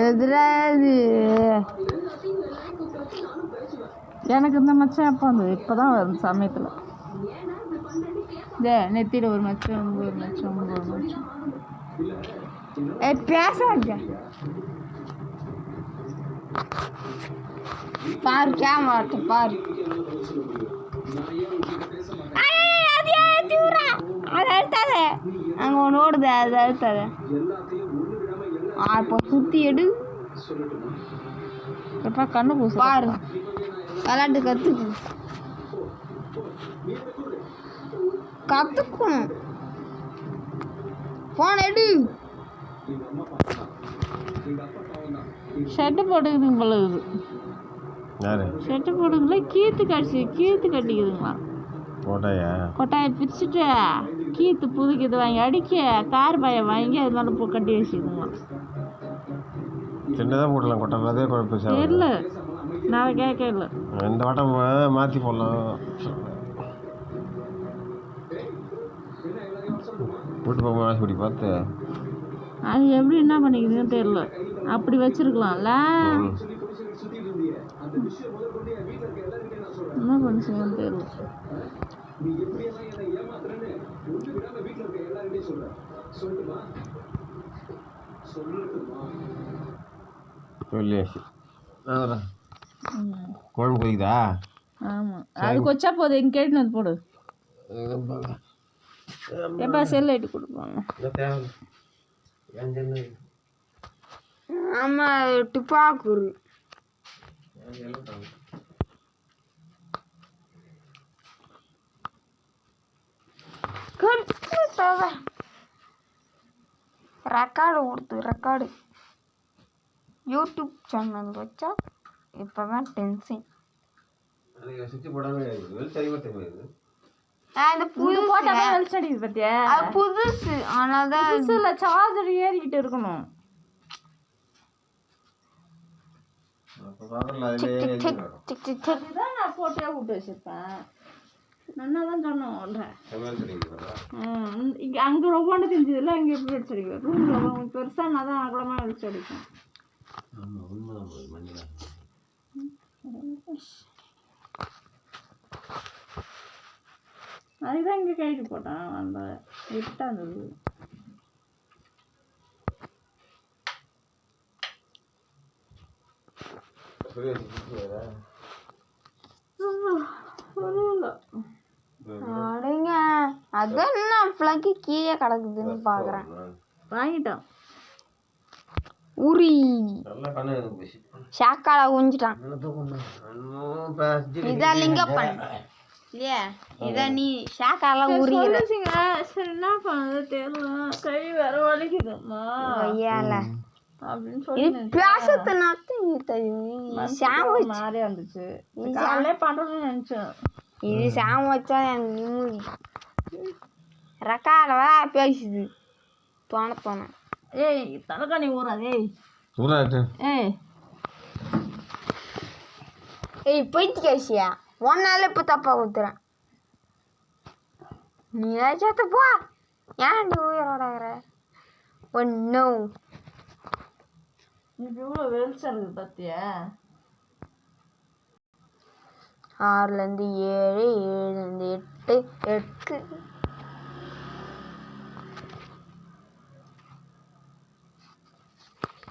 எதிராது எனக்கு இந்த மச்சம் எப்போ வந்தது? இப்போதான் வருது சமயத்தில். நெத்தியில் ஒரு மச்சம், ஒரு மச்சம், ஒரு மச்சம். பேசாத பாரு, கேமரா பாரு. அதை அழுத்தாத, அங்கே ஒன்று ஓடுது, அதை அழுத்தாத. இப்போ சுற்றி எடு. எப்பா கண்ணு பூசு பாரு. விளாட்டு கற்றுக்கணும். ஃபோன் எடு. ஷெட்டு போட்டுக்குதுங்க பழகுது. ஷெட்டு போட்டுக்குதுல கீத்து கட்டிக்குதுங்களா? கொட்டாயை பிரிச்சுட்டு கீத்து புதுக்கிது வாங்கி அடிக்க தார் பாயை வாங்கி அது மேலே கட்டி வச்சுக்குதுங்களா? சின்னதாக போடலாம், கொட்டால் அதே குழப்பம் இல்லை. நான் கேட்கல. இந்த வட்டம் மாற்றி போடலாம். கூட்டு போக ஆசைப்படி பார்த்து அது எப்படி என்ன பண்ணிக்குதுன்னு தெரியல. அப்படி வச்சிருக்கலாம்ல. என்ன பண்ணுச்சுன்னு தெரியல. சொல்லியாச்சு. குழம்பு கொதிக்குதா? ஆமாம், அது கொச்சா போகுது. எங்க கேட்டுன்னு வந்து போடு. எப்போ செல் லைட்டு கொடுப்பாங்க? ஆமாம், துப்பாக்குரு ரெக்கார்டு கொடுத்து ரெக்கார்டு யூடியூப் சேனல் வச்சா இப்போதான் டென்ஷன். புதுசு ஆனால் சார்ஜர் ஏறிக்கிட்டு இருக்கணும். நான் போட்டே விட்டு வச்சிருப்பேன். நன்னாதான் சொன்னோம். இங்கே அங்கே ரொம்ப தெரிஞ்சதில்ல. இங்கே எப்படி அடிச்சு அடிக்கிறேன் ரூமில் பெருசாக நான் தான் அகலமாக அடிச்சு அடிப்பேன். அதுதான் இங்கே கைட்டு போட்டான். அந்த விட்டா இருந்தது. அடங்க அதான் என்ன பிளக்கு கீழே கிடக்குதுன்னு பாக்குறேன். வாங்கிட்டோம். உரி ஷாக்கால குஞ்சிட்டான். இதான் லிங்கப்பன் இல்லையா? இதான் நீ ஷாக்கால உரிக்கிற. சரி என்ன பண்ணது தெரியல. கை வேற வலிக்குதுமா ஐயால அப்படின்னு சொல்லி மாறி வந்துச்சு. காலையிலே பண்றதுன்னு நினைச்சேன். இது சாம வச்சா எனக்கு நிம்மதி. ரெக்கார்டவா பேசுது தோண. ஏய் தலைக்காணி ஊறாதே. ஏய் போயிட்டு கேசியா ஒன்னால இப்போ தப்பா ஊத்துறேன். நீ ஏதாச்சும் போ. ஏன் நீ உயிரோட ஒன்னோ இப்போ இவ்வளோ வெளிச்சம் இருக்குது பார்த்தியா? 6லேருந்து 7, 7லேருந்து 8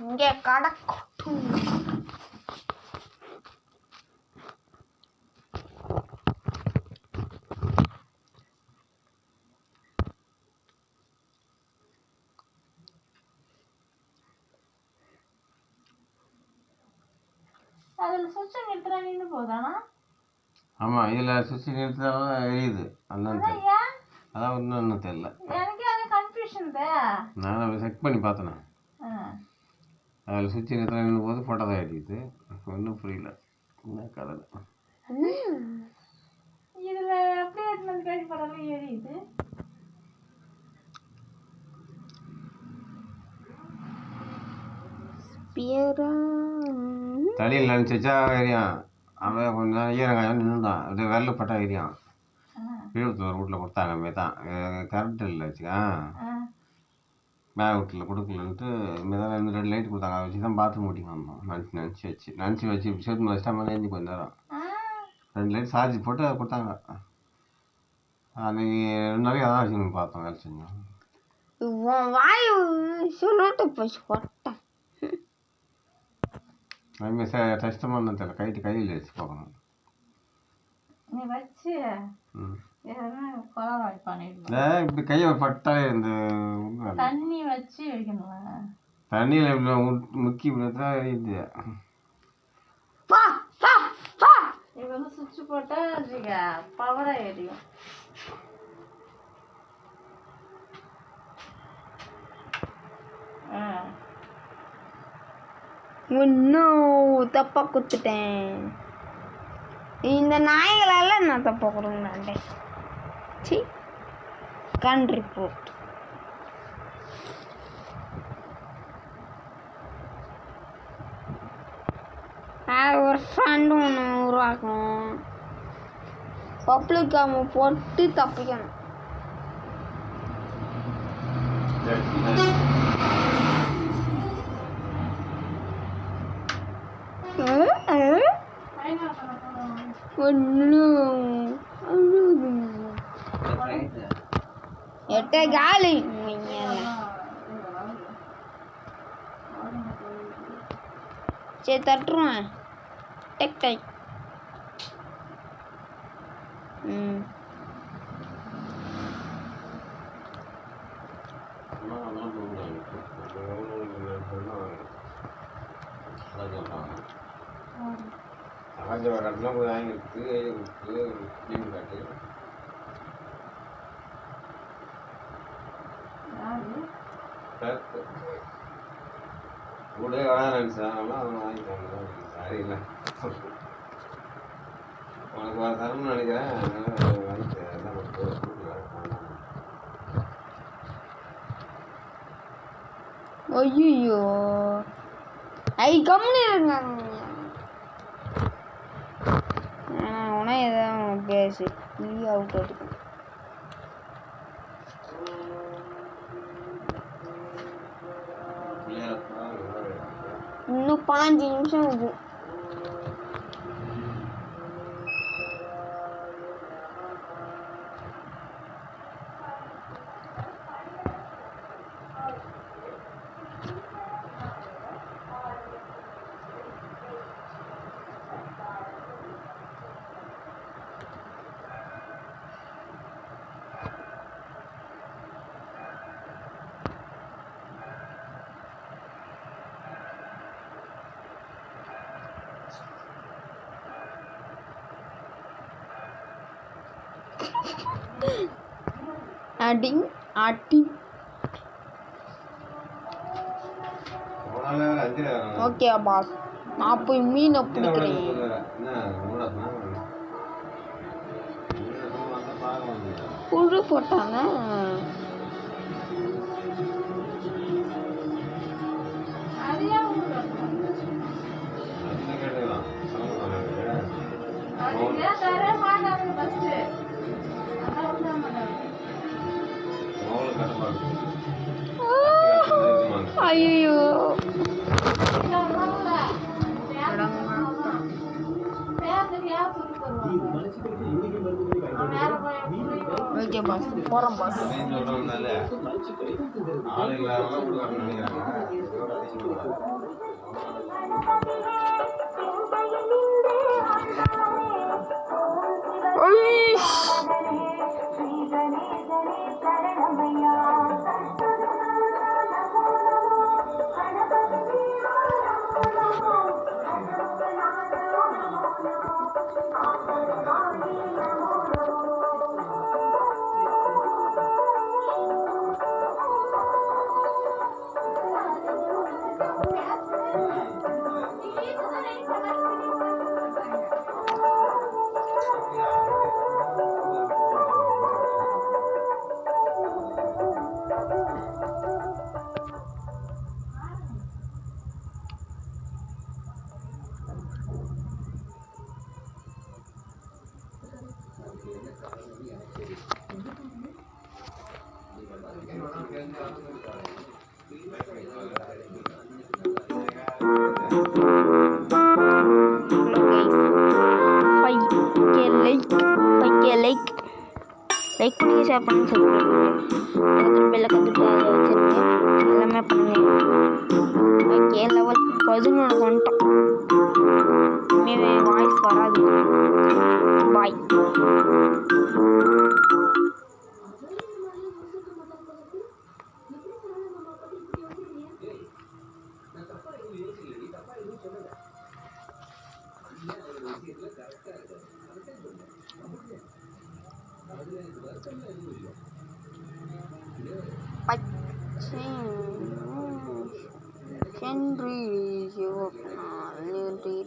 இங்கே கடக்கட்டும். அதில் சுவிட்சை நிறுத்துறா நின்று போதானா? ஆமாம், இதில் சுவிட்சை நிறுத்தினாலும் எரியுது. அதான் அதான் ஒன்றும் தெரியல. எனக்கு அது கன்ஃபியூஷன் தான். நான் செக் பண்ணி பார்த்தேன். அதில் சுவிட்சை நிறுத்தினா நின்று போது ஃபோட்டோ தான் எரியுது. ஒன்றும் புரியல என்ன கதை. இதில் அப்படியே எடுத்து கேள்வி படம் எரியுது. தலையில் நினச்சிச்சா எரியான். அவன் கொஞ்சம் நேரம் ஈரங்காயம் நின்றுதான். அது வெள்ளப்பட்டா எரியான். விழுப்புத்தூர் வீட்டில் கொடுத்தாங்க. தான் கரண்ட் இல்லை வச்சுக்கா. மேலே வீட்டில் கொடுக்கலன்ட்டு இனிமேல் தான் 2 லைட் கொடுத்தாங்க. அதை வச்சு தான் பாத்ரூம் ஓட்டிங்க வந்தோம். நினச்சி வச்சு ஷர்ட் வச்சுட்டா மேலே ஏஞ்சி கொஞ்ச நேரம் 2 லைட் சார்ஜ் போட்டு கொடுத்தாங்க. அன்றைக்கி 2 நாளைக்கு அதான் வச்சுக்கணும் பார்த்தோம், வேலை செஞ்சோம். வாய் சொல்லிட்டு போச்சு கொட்டேன். அதுமாதிரி கஷ்டமான தெரியல, கையில் வச்சு பார்க்கணும். நீ வச்சு இப்படி கையை பட்டாலே இந்த தண்ணி வச்சு வைக்கணும். தண்ணியில் முக்கி தான் எரியுது. இப்போ வந்து சுவிட்ச் போட்டால் பவராக எரியும். இன்னும் தப்பா குத்துட்டேன். இந்த நாய்களால நான் தப்பா கொடுங்கண்ணே. சி கன் ரிப்போர்ட். ஒரு ஃப்ரெண்டு ஒன்று உருவாக்கணும். பப்ளிக் அவன் போட்டு தப்பிக்கணும். எட்ட காலி சரி தட்டுருவேன். டெக் டெக் கட்டெலாம் போய் வாங்கிட்டு கிளீன் காட்டு கூட நினச்சாங்கன்னா அவன் வாங்கிட்டாங்க. சாரி இல்லை, உனக்கு வர தரணும்னு நினைக்கிறேன். அதனால வாங்கிட்டேன். ஐயோ ஐ கம்முன்னு இருக்காங்க. உனா எதாவது பேசு நீ அவுட் எடுக்கும். இன்னும் 5 நிமிஷம் இது. அடிங் அடி. ஓகே பாஸ், நான் போய் மீனை பிடிக்கிறேன். புழு போட்டாங்க. ஐயோ ஓகே பாஸ், போகிறோம் பாஸ். லைக் பண்ணி ஷேர் பண்ணி பெல்ல கற்றுட்டு அதை வச்சுருங்க எல்லாமே பண்ணுங்க. ஓகே லெவல் 11 வந்துட்டோம். இனிமேல் வாய்ஸ் வராது. பாய். Henry, you already.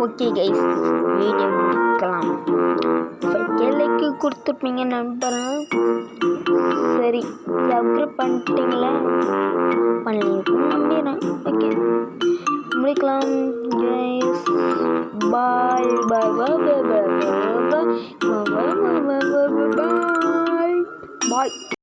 Okay guys, video முடிக்கலாம். 5K லைக்கு கொடுத்துருப்பீங்க நம்புறேன். சரி சப்ஸ்கிரைப் பண்ணிட்டீங்களா? பண்ணியிருக்கேன் நம்பிடுறேன். ஓகே முடிக்கலாம் கைஸ். பாய் பாய் பாய் பாய் பாய் பாய் பாய் பாய் பாய்.